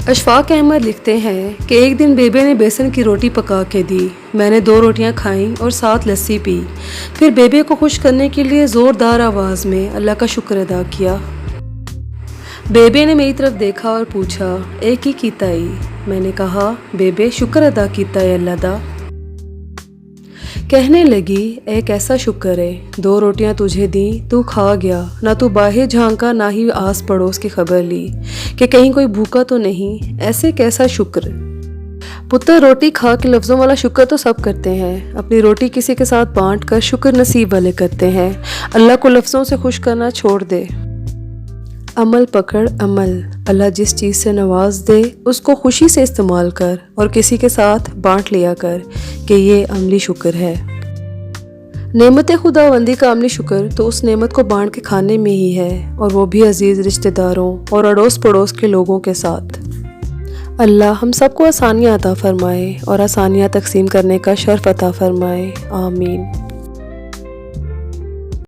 اشفاق احمد لکھتے ہیں کہ ایک دن بیبے نے بیسن کی روٹی پکا کے دی. میں نے 2 روٹیاں کھائیں اور ساتھ لسی پی. پھر بیبے کو خوش کرنے کے لیے زوردار آواز میں اللہ کا شکر ادا کیا. بیبے نے میری طرف دیکھا اور پوچھا ایک ہی کیتا ای. میں نے کہا بیبے شکر ادا کیتا ہے اللہ دا. کہنے لگی ایک ایسا شکر ہے 2 روٹیاں تجھے دیں تو کھا گیا, نہ تو باہر جھانکا نہ ہی آس پڑوس کی خبر لی کہ کہیں کوئی بھوکا تو نہیں. ایسے کیسا شکر. پتر روٹی کھا کے لفظوں والا شکر تو سب کرتے ہیں, اپنی روٹی کسی کے ساتھ بانٹ کر شکر نصیب والے کرتے ہیں. اللہ کو لفظوں سے خوش کرنا چھوڑ دے. عمل پکڑ عمل. اللہ جس چیز سے نواز دے اس کو خوشی سے استعمال کر اور کسی کے ساتھ بانٹ لیا کر کہ یہ عملی شکر ہے. نعمت خداوندی کا عملی شکر تو اس نعمت کو بانٹ کے کھانے میں ہی ہے, اور وہ بھی عزیز رشتہ داروں اور اڑوس پڑوس کے لوگوں کے ساتھ. اللہ ہم سب کو آسانیاں عطا فرمائے اور آسانیاں تقسیم کرنے کا شرف عطا فرمائے. آمین.